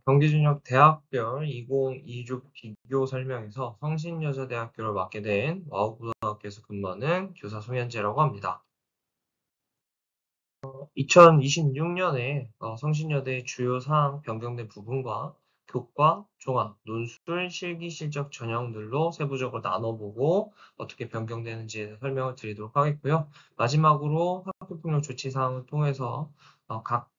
경기준혁 대학별 2026 비교 설명에서 성신여자대학교를 맡게 된 와우고등학교에서 근무하는 교사 송현재라고 합니다. 2026년에 성신여대의 주요 사항 변경된 부분과 교과, 종합, 논술, 실기, 실적 전형들로 세부적으로 나눠보고 어떻게 변경되는지에 대해서 설명을 드리도록 하겠고요. 마지막으로 학교폭력 조치 사항을 통해서 각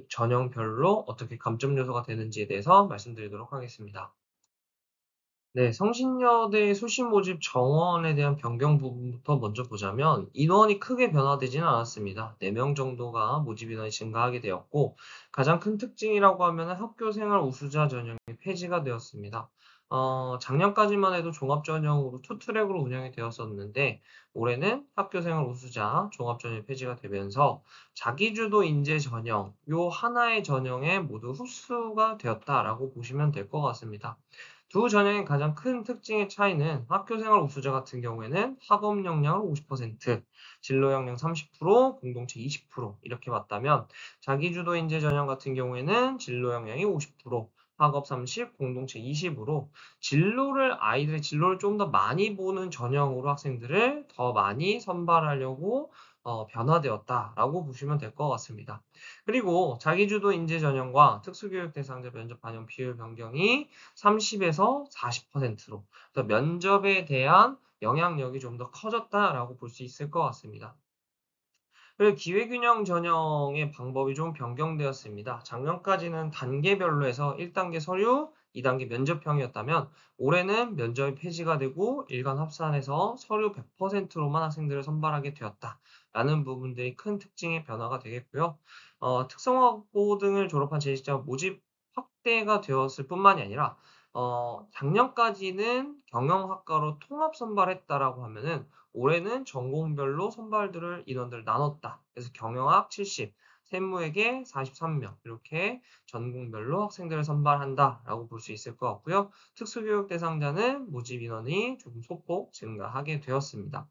전형별로 어떻게 감점 요소가 되는지에 대해서 말씀드리도록 하겠습니다. 네, 성신여대 수시 모집 정원에 대한 변경 부분부터 먼저 보자면 인원이 크게 변화되지는 않았습니다. 4명 정도가 모집 인원이 증가하게 되었고 가장 큰 특징이라고 하면 학교생활 우수자 전형이 폐지가 되었습니다. 작년까지만 해도 종합 전형으로 투트랙으로 운영이 되었었는데 올해는 학교생활 우수자 종합 전형이 폐지가 되면서 자기주도 인재 전형 요 하나의 전형에 모두 흡수가 되었다라고 보시면 될 것 같습니다. 두 전형의 가장 큰 특징의 차이는 학교생활 우수자 같은 경우에는 학업 역량을 50%, 진로 역량 30%, 공동체 20% 이렇게 맞다면 자기주도 인재 전형 같은 경우에는 진로 역량이 50%, 학업 30, 공동체 20으로 아이들의 진로를 좀 더 많이 보는 전형으로 학생들을 더 많이 선발하려고 변화되었다라고 보시면 될 것 같습니다. 그리고 자기주도 인재 전형과 특수교육 대상자 면접 반영 비율 변경이 30에서 40%로 면접에 대한 영향력이 좀 더 커졌다라고 볼 수 있을 것 같습니다. 그리고 기회균형 전형의 방법이 좀 변경되었습니다. 작년까지는 단계별로 해서 1단계 서류, 2단계 면접형이었다면 올해는 면접이 폐지가 되고 일간 합산해서 서류 100%로만 학생들을 선발하게 되었다라는 부분들이 큰 특징의 변화가 되겠고요. 특성화고 등을 졸업한 재직자 모집 확대가 되었을 뿐만이 아니라 작년까지는 경영학과로 통합 선발했다라고 하면은 올해는 전공별로 인원들을 나눴다. 그래서 경영학 70, 세무회계 43명 이렇게 전공별로 학생들을 선발한다라고 볼 수 있을 것 같고요. 특수교육 대상자는 모집 인원이 조금 소폭 증가하게 되었습니다.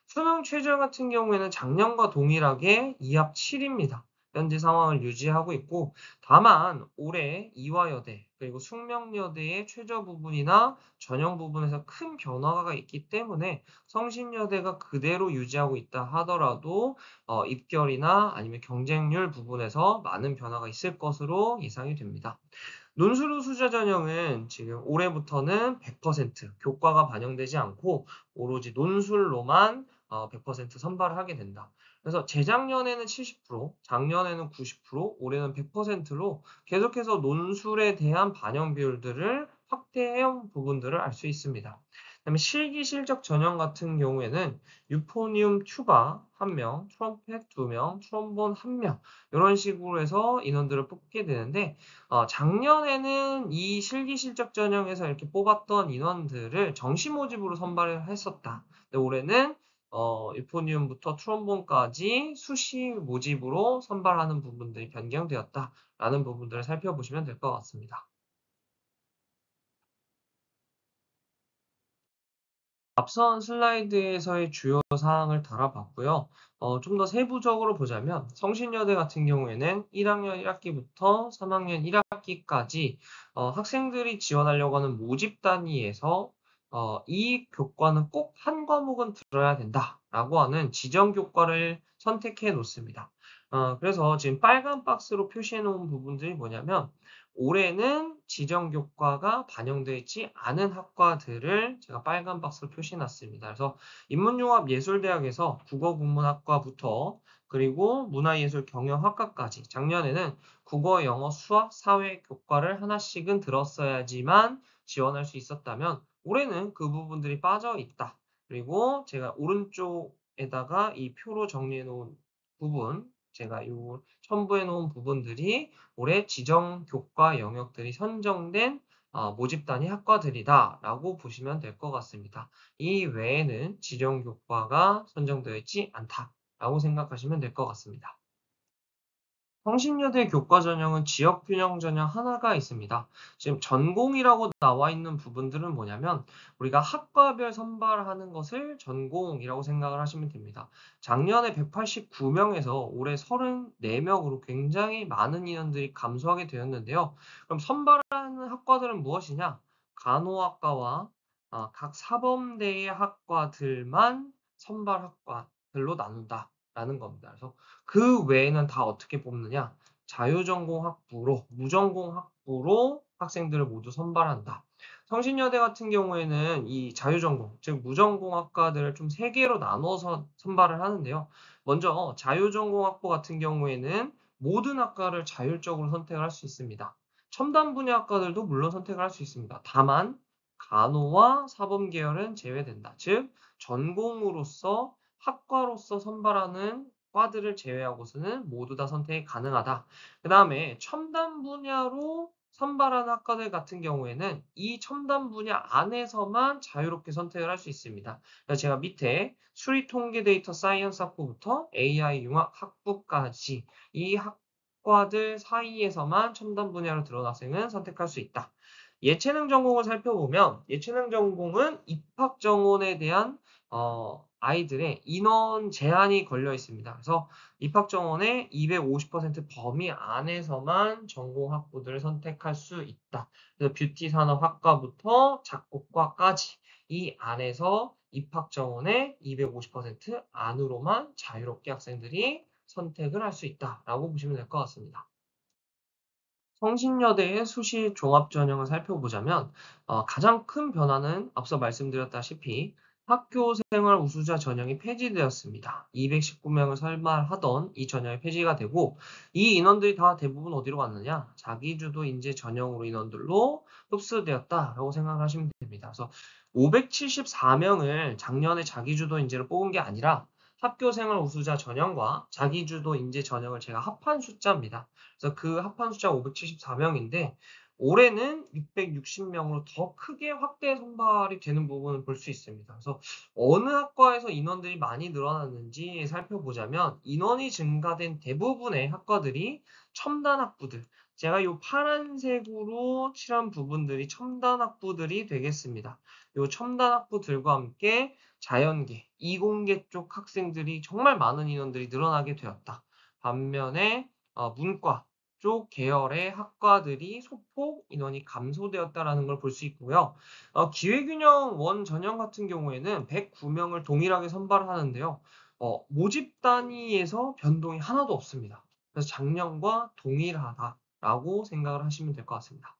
수능 최저 같은 경우에는 작년과 동일하게 2합 7입니다. 현재 상황을 유지하고 있고 다만 올해 이화여대 그리고 숙명여대의 최저 부분이나 전형 부분에서 큰 변화가 있기 때문에 성신여대가 그대로 유지하고 있다 하더라도 입결이나 아니면 경쟁률 부분에서 많은 변화가 있을 것으로 예상이 됩니다. 논술 우수자 전형은 지금 올해부터는 100% 교과가 반영되지 않고 오로지 논술로만 100% 선발을 하게 된다. 그래서 재작년에는 70%, 작년에는 90%, 올해는 100%로 계속해서 논술에 대한 반영 비율들을 확대해온 부분들을 알 수 있습니다. 그다음에 실기 실적 전형 같은 경우에는 유포니움 튜바 1명, 트럼펫 2명, 트롬본 1명 이런 식으로 해서 인원들을 뽑게 되는데 작년에는 이 실기 실적 전형에서 이렇게 뽑았던 인원들을 정시 모집으로 선발을 했었다. 근데 올해는 유포니움부터 트롬본까지 수시 모집으로 선발하는 부분들이 변경되었다라는 부분들을 살펴보시면 될 것 같습니다. 앞선 슬라이드에서의 주요 사항을 달아봤고요. 좀 더 세부적으로 보자면 성신여대 같은 경우에는 1학년 1학기부터 3학년 1학기까지 학생들이 지원하려고 하는 모집 단위에서 이 교과는 꼭 한 과목은 들어야 된다라고 하는 지정 교과를 선택해 놓습니다. 그래서 지금 빨간 박스로 표시해 놓은 부분들이 뭐냐면 올해는 지정 교과가 반영되어 있지 않은 학과들을 제가 빨간 박스로 표시해 놨습니다. 그래서 인문융합예술대학에서 국어국문학과부터 그리고 문화예술경영학과까지 작년에는 국어, 영어, 수학, 사회 교과를 하나씩은 들었어야지만 지원할 수 있었다면 올해는 그 부분들이 빠져 있다. 그리고 제가 오른쪽에다가 이 표로 정리해 놓은 부분, 제가 요 첨부해 놓은 부분들이 올해 지정 교과 영역들이 선정된 모집 단위 학과들이다라고 보시면 될 것 같습니다. 이 외에는 지정 교과가 선정되어 있지 않다라고 생각하시면 될 것 같습니다. 성신여대 교과 전형은 지역 균형 전형 하나가 있습니다. 지금 전공이라고 나와 있는 부분들은 뭐냐면 우리가 학과별 선발하는 것을 전공이라고 생각을 하시면 됩니다. 작년에 189명에서 올해 34명으로 굉장히 많은 인원들이 감소하게 되었는데요. 그럼 선발하는 학과들은 무엇이냐? 간호학과와 각 사범대의 학과들만 선발 학과들로 나눈다라는 겁니다. 그래서 그 외에는 다 어떻게 뽑느냐? 자유전공 학부로, 무전공 학부로 학생들을 모두 선발한다. 성신여대 같은 경우에는 이 자유전공, 즉 무전공 학과들을 좀 세 개로 나눠서 선발을 하는데요. 먼저 자유전공 학부 같은 경우에는 모든 학과를 자율적으로 선택을 할 수 있습니다. 첨단 분야 학과들도 물론 선택을 할 수 있습니다. 다만 간호와 사범 계열은 제외된다. 즉 전공으로서 학과로서 선발하는 과들을 제외하고서는 모두 다 선택이 가능하다. 그 다음에 첨단 분야로 선발하는 학과들 같은 경우에는 이 첨단 분야 안에서만 자유롭게 선택을 할 수 있습니다. 그래서 제가 밑에 수리통계 데이터 사이언스 학부부터 AI 융합 학부까지 이 학과들 사이에서만 첨단 분야로 들어온 학생은 선택할 수 있다. 예체능 전공을 살펴보면 예체능 전공은 입학 정원에 대한 아이들의 인원 제한이 걸려 있습니다. 그래서 입학 정원의 250% 범위 안에서만 전공 학부들을 선택할 수 있다. 그래서 뷰티 산업 학과부터 작곡과까지 이 안에서 입학 정원의 250% 안으로만 자유롭게 학생들이 선택을 할 수 있다라고 보시면 될 것 같습니다. 성신여대의 수시 종합 전형을 살펴보자면 가장 큰 변화는 앞서 말씀드렸다시피 학교 생활 우수자 전형이 폐지되었습니다. 219명을 선발하던 이 전형이 폐지가 되고 이 인원들이 다 대부분 어디로 갔느냐? 자기주도 인재 전형으로 인원들로 흡수되었다라고 생각하시면 됩니다. 그래서 574명을 작년에 자기주도 인재로 뽑은 게 아니라 학교 생활 우수자 전형과 자기주도 인재 전형을 제가 합한 숫자입니다. 그래서 그 합한 숫자가 574명인데 올해는 660명으로 더 크게 확대 선발이 되는 부분을 볼 수 있습니다. 그래서 어느 학과에서 인원들이 많이 늘어났는지 살펴보자면 인원이 증가된 대부분의 학과들이 첨단 학부들, 제가 이 파란색으로 칠한 부분들이 첨단 학부들이 되겠습니다. 이 첨단 학부들과 함께 자연계, 이공계 쪽 학생들이 정말 많은 인원들이 늘어나게 되었다. 반면에 문과 쪽 계열의 학과들이 소폭 인원이 감소되었다라는 걸 볼 수 있고요. 기회균형 원 전형 같은 경우에는 109명을 동일하게 선발하는데요. 모집 단위에서 변동이 하나도 없습니다. 그래서 작년과 동일하다라고 생각을 하시면 될 것 같습니다.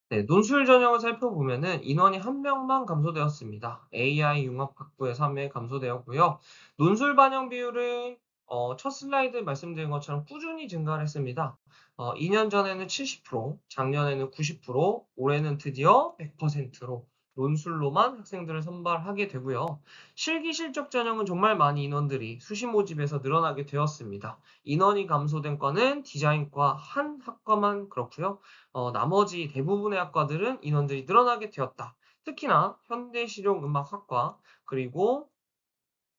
네, 논술 전형을 살펴보면은 인원이 한 명만 감소되었습니다. AI 융합학부에서 한 명이 감소되었고요. 논술 반영 비율은 첫 슬라이드 말씀드린 것처럼 꾸준히 증가를 했습니다. 2년 전에는 70%, 작년에는 90%, 올해는 드디어 100%로 논술로만 학생들을 선발하게 되고요. 실기 실적 전형은 정말 많이 인원들이 수시 모집에서 늘어나게 되었습니다. 인원이 감소된 과는 디자인과 한 학과만 그렇고요. 나머지 대부분의 학과들은 인원들이 늘어나게 되었다. 특히나 현대실용음악학과, 그리고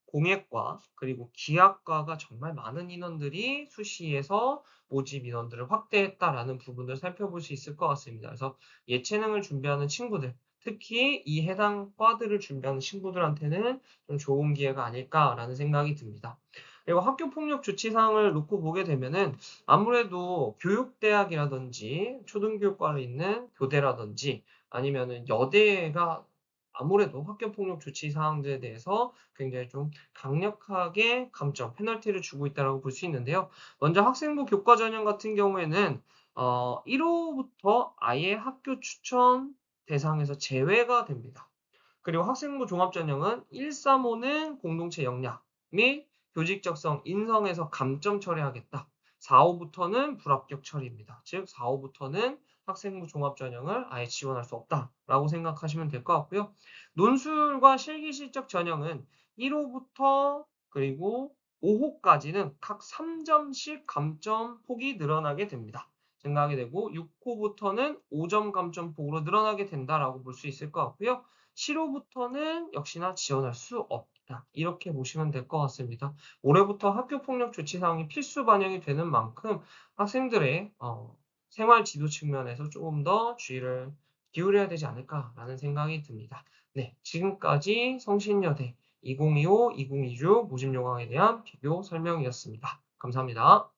공예과, 그리고 기악과가 정말 많은 인원들이 수시에서 모집 인원들을 확대했다라는 부분을 살펴볼 수 있을 것 같습니다. 그래서 예체능을 준비하는 친구들, 특히 이 해당 과들을 준비하는 친구들한테는 좀 좋은 기회가 아닐까라는 생각이 듭니다. 그리고 학교폭력 조치 사항을 놓고 보게 되면은 아무래도 교육대학이라든지 초등교육과를 있는 교대라든지 아니면은 여대가 아무래도 학교폭력 조치 사항들에 대해서 굉장히 좀 강력하게 감점, 페널티를 주고 있다고 볼 수 있는데요. 먼저 학생부 교과 전형 같은 경우에는 1호부터 아예 학교 추천 대상에서 제외가 됩니다. 그리고 학생부 종합전형은 135는 공동체 역량 및 조직적성 인성에서 감점 처리하겠다. 4호부터는 불합격 처리입니다. 즉 4호부터는 학생부 종합전형을 아예 지원할 수 없다라고 생각하시면 될 것 같고요. 논술과 실기실적 전형은 1호부터 그리고 5호까지는 각 3점씩 감점 폭이 늘어나게 됩니다. 증가하게 되고 6호부터는 5점 감점 폭으로 늘어나게 된다라고 볼 수 있을 것 같고요. 7호부터는 역시나 지원할 수 없다. 이렇게 보시면 될 것 같습니다. 올해부터 학교폭력 조치 사항이 필수 반영이 되는 만큼 학생들의 생활 지도 측면에서 조금 더 주의를 기울여야 되지 않을까라는 생각이 듭니다. 네, 지금까지 성신여대 2025-2026 모집요강에 대한 비교 설명이었습니다. 감사합니다.